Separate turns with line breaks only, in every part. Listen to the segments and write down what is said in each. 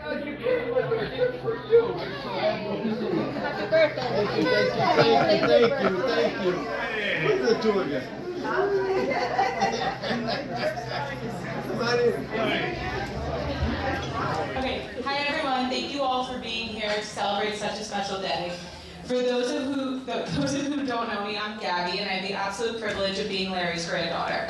God, you came with a gift for you.
Happy birthday.
Thank you. Look at the two of you. Come on in.
Okay, hi everyone. Thank you all for being here to celebrate such a special day. For those of who don't know me, I'm Gabby, and I have the absolute privilege of being Larry's granddaughter.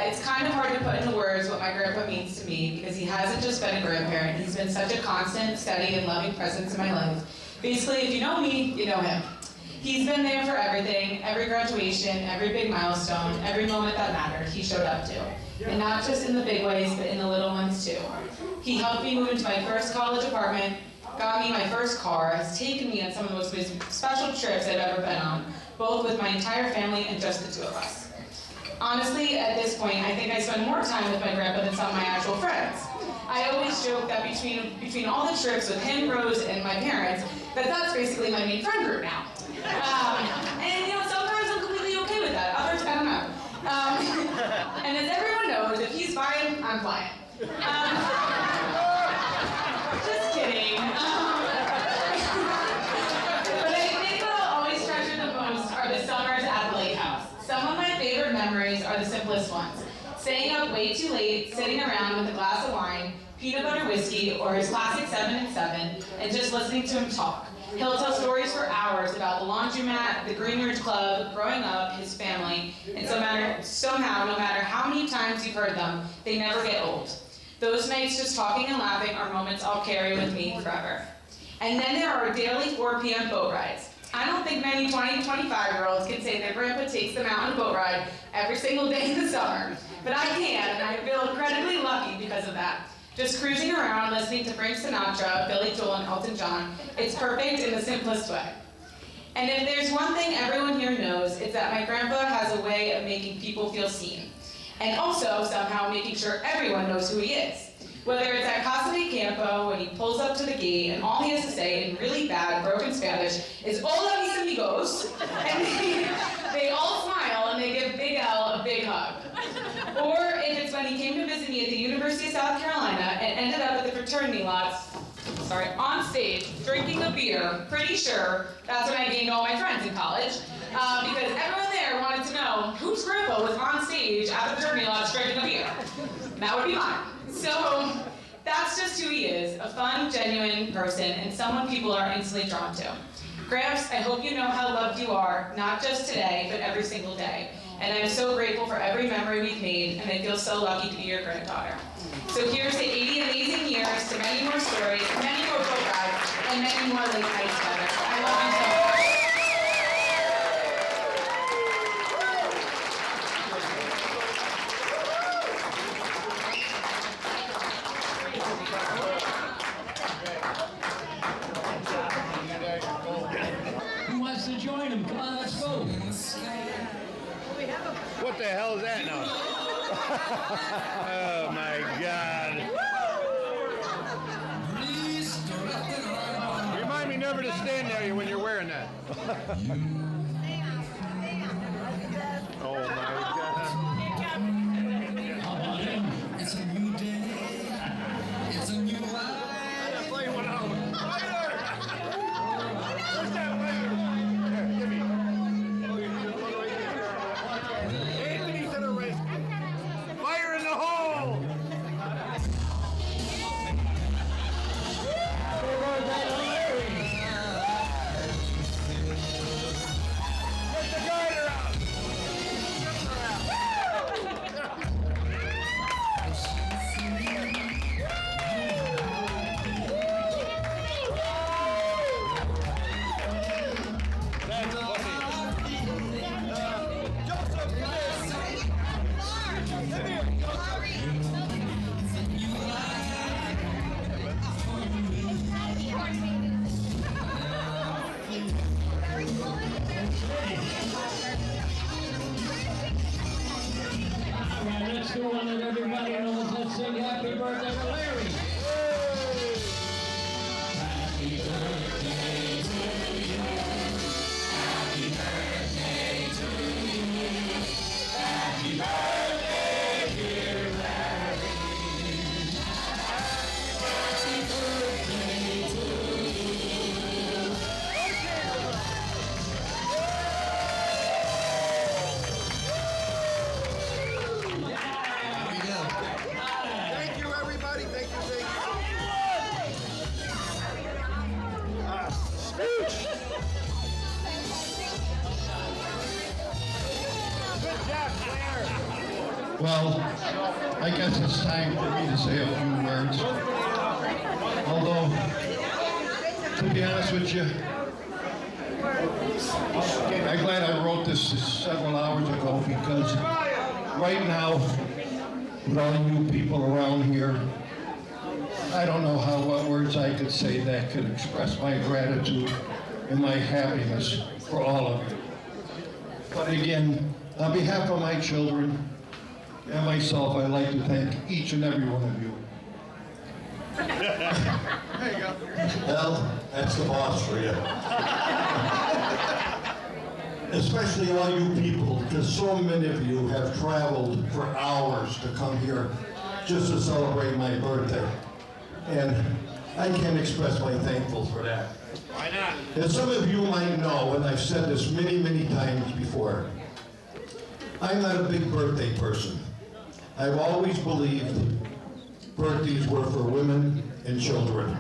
It's kind of hard to put into words what my grandpa means to me, because he hasn't just been a grandparent, he's been such a constant, steady, and loving presence in my life. Basically, if you know me, you know him. He's been there for everything, every graduation, every big milestone, every moment that mattered, he showed up to. And not just in the big ways, but in the little ones too. He helped me move into my first college apartment, got me my first car, has taken me on some of the most special trips I've ever been on, both with my entire family and just the two of us. Honestly, at this point, I think I spend more time with my grandpa than some of my actual friends. I always joke that between all the trips with him, Rose, and my parents, that's basically my main friend group now. And you know, sometimes I'm completely okay with that. Others, I don't know. And as everyone knows, if he's flying, I'm flying. Just kidding. But I think what I'll always treasure the most are the summers at the lake house. Some of my favorite memories are the simplest ones. Staying up way too late, sitting around with a glass of wine, peanut butter whiskey, or his classic 7 and 7, and just listening to him talk. He'll tell stories for hours about the laundromat, the Green Ridge Club, growing up, his family, and somehow, no matter how many times you've heard them, they never get old. Those nights just talking and laughing are moments I'll carry with me forever. And then there are daily 4 p.m. boat rides. I don't think many 20 and 25-year-olds can say their grandpa takes them out on a boat ride every single day in the summer. But I can, and I feel incredibly lucky because of that. Just cruising around, listening to Frank Sinatra, Billy Joel, and Elton John, it's perfect in the simplest way. And if there's one thing everyone here knows, it's that my grandpa has a way of making people feel seen. And also, somehow, making sure everyone knows who he is. Whether it's at Casa de Campo, when he pulls up to the gate, and all he has to say in really bad, broken Spanish is, "Hola, mis amigos," and they all smile, and they give Big L a big hug. Or if it's when he came to visit me at the University of South Carolina and ended up at the fraternity lots, on stage, drinking a beer, pretty sure that's when I gained all my friends in college, because everyone there wanted to know whose grandpa was on stage at the fraternity lots drinking a beer. That would be mine. So that's just who he is, a fun, genuine person, and someone people are instantly drawn to. Gramps, I hope you know how loved you are, not just today, but every single day. And I'm so grateful for every memory we've made, and I feel so lucky to be your granddaughter. So here's to 80 amazing years, to many more stories, many more boat rides, and many more late nights together. I love you so much.
Who wants to join him? Come on, let's go.
What the hell is that now? Oh my God. Remind me never to stand there when you're wearing that. Oh my God.
How about him? It's a new day. It's a new life.
Play one out. Lighter! Where's that lighter? Here, give me. Anthony to the race. Fire in the hole! Get the garter out! That's funny. Joseph, come here.
All right, let's do one that everybody knows. Let's sing happy birthday to Larry. Happy birthday to you. Happy birthday to you. Happy birthday, dear Larry. Happy birthday.
Well, I guess it's time for me to say a few words. Although, to be honest with you, I'm glad I wrote this several hours ago, because right now, with all you people around here, I don't know what words I could say that could express my gratitude and my happiness for all of you. But again, on behalf of my children and myself, I'd like to thank each and every one of you.
There you go.
Well, that's the boss for you. Especially all you people, because so many of you have traveled for hours to come here just to celebrate my birthday. And I can't express my thankfulness for that.
Why not?
As some of you might know, and I've said this many, many times before, I'm not a big birthday person. I've always believed birthdays were for women and children.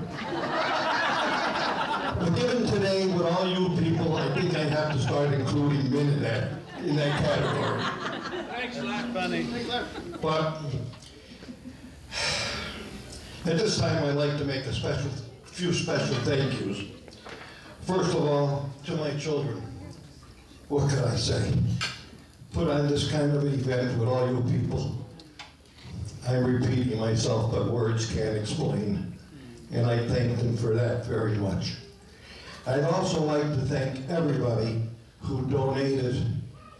But given today with all you people, I think I have to start including men in that category.
Thanks a lot, Bunny.
But at this time, I'd like to make a few special thank yous. First of all, to my children. What can I say? Put on this kind of event with all you people. I'm repeating myself, but words can't explain. And I thank them for that very much. I'd also like to thank everybody who donated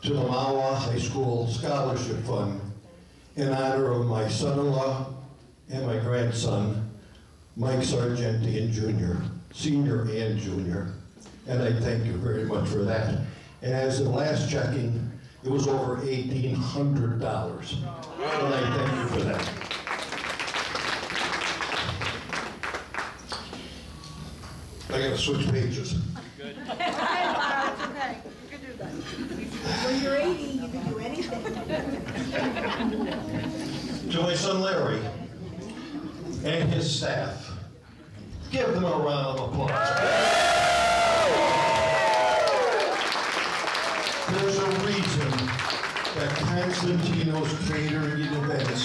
to the Dunmore High School Scholarship Fund in honor of my son-in-law and my grandson, Mike Sargentian Jr., Senior and Junior. And I thank you very much for that. And as the last checking, it was over $1,800. And I thank you for that. I gotta switch pages.
Okay, Laura, it's okay. You can do that. When you're 80, you can do anything.
To my son Larry and his staff, give them a round of applause. There's a reason that Constantino's Catering and Events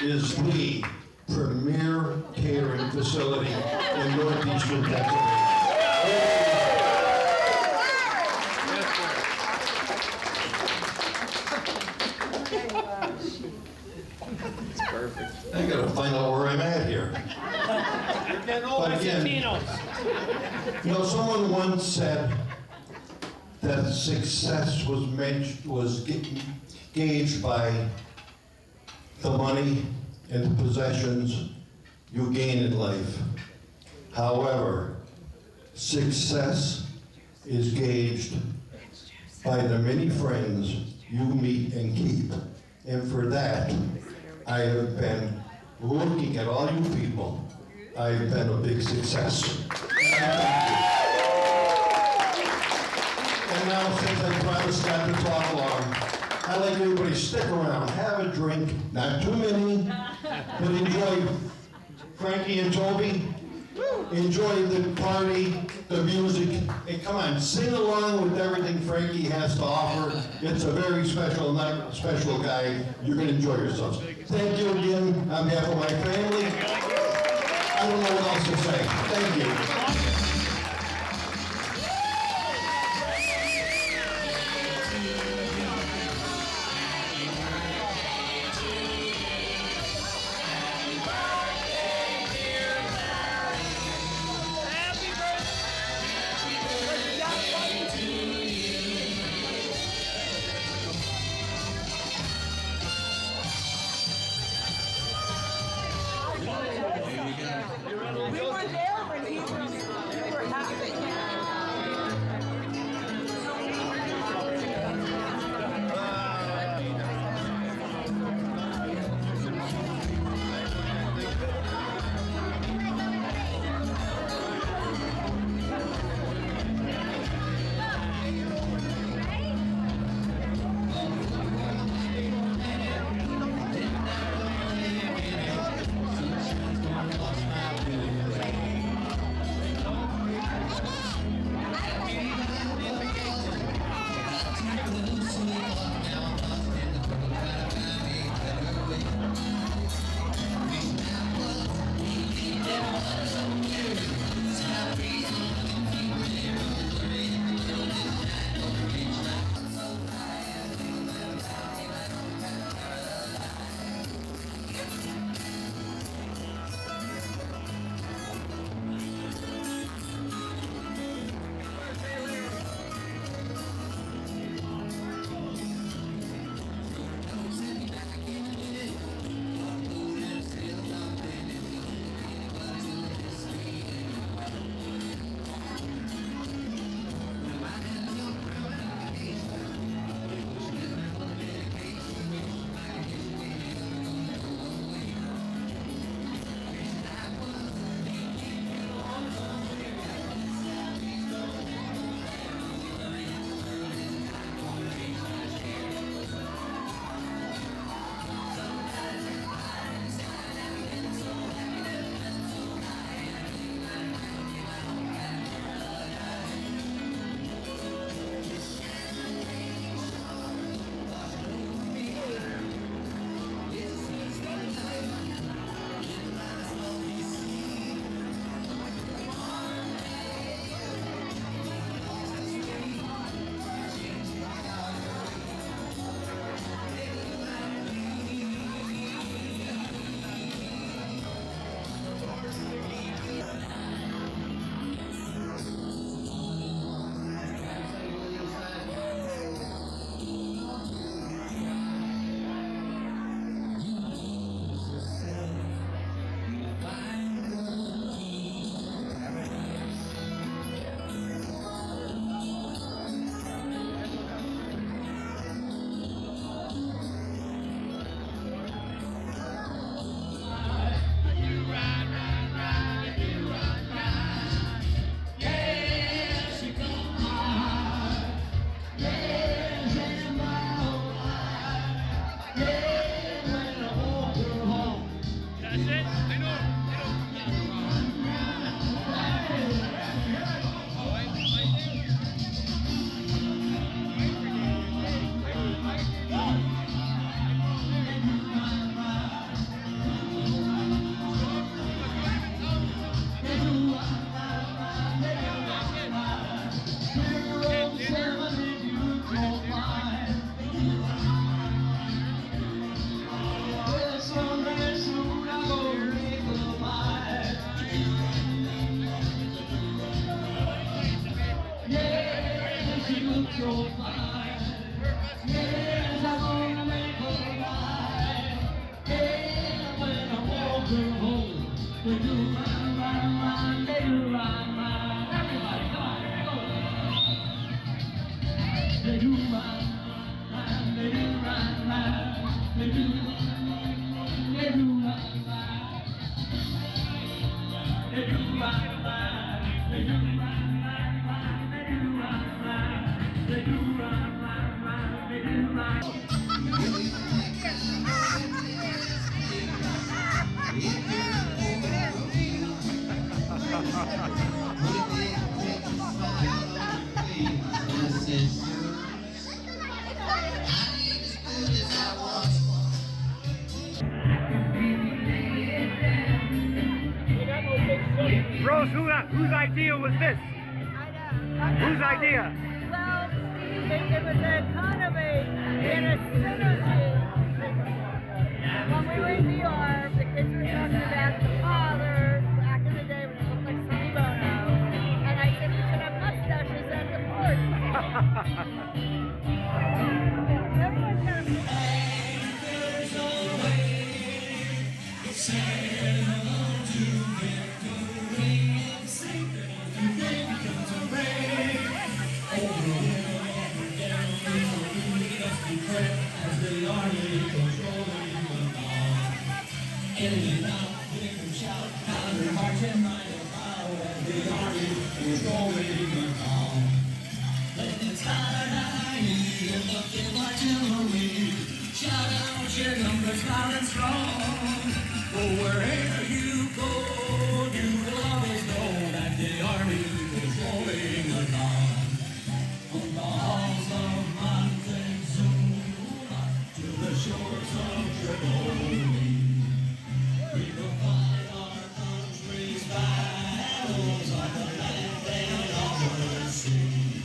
is the premier catering facility in northeastern Pennsylvania. I gotta find out where I'm at here. But again, you know, someone once said that success was gauged by the money and the possessions you gain in life. However, success is gauged by the many friends you meet and keep. And for that, I have been looking at all you people. I've been a big success. And now, since I promised not to talk long, I'd like everybody to stick around, have a drink, not too many, but enjoy Frankie and Toby. Enjoy the party, the music, and come on, sing along with everything Frankie has to offer. It's a very special night, special guy. You're going to enjoy yourselves. Thank you again on behalf of my family. I don't know what else to say. Thank you.
We were there when you were happy.
Rose, whose idea was this? Whose idea?
Well, it was a kind of a synergy. When we were in New York, the kids were talking about the father back in the day when it looked like Sonny Bono. And I said we should have mustaches at the porch. Everyone's got a
wherever you go, you will always know that the army is rolling along. From the halls of Montezuma to the shores of Tripoli, we will fight our country's battles on the land and on the sea.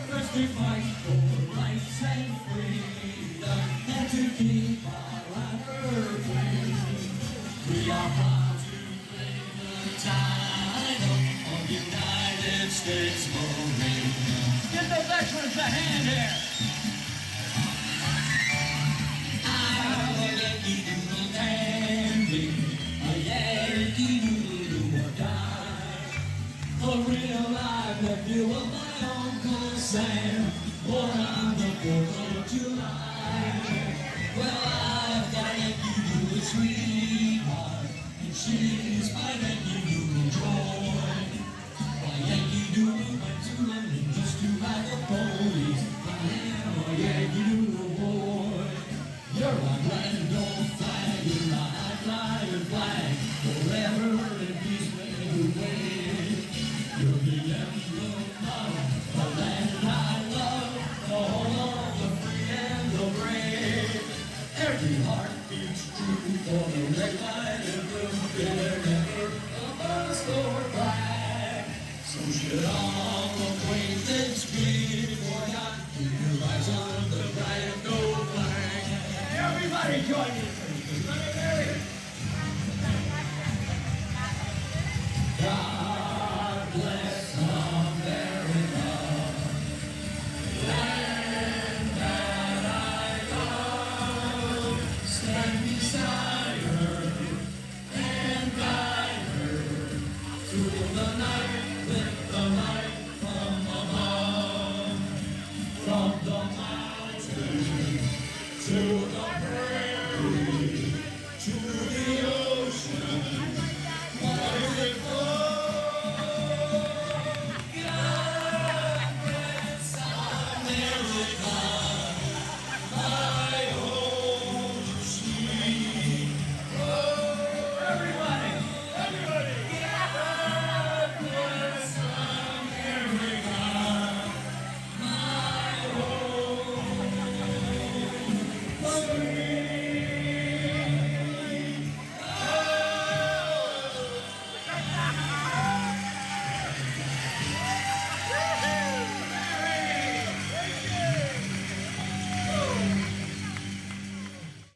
First we fight for rights and freedom, and to keep our honor free. We are proud to claim the title of United States Marines. Give those veterans a hand here. I'm a Yankee Doodle dandy, a Yankee Doodle or die. A real live nephew of my Uncle Sam, born on the 4th of July. Well, I've got a Yankee Doodle sweetheart, and she's my Yankee Doodle joy. My Yankee Doodle went to London just to ride the ponies. I am a Yankee Doodle boy. You're a Glendo flag, you're a high flying flag, forever in peace when you wave. You're the emblem of the land I love, the home of the free and the brave. Every heart beats true for the red, white, and blue. They're never a bust or black. So should all acquaintance be forgot. Keep your eyes on the bright and gold flag. Everybody join me.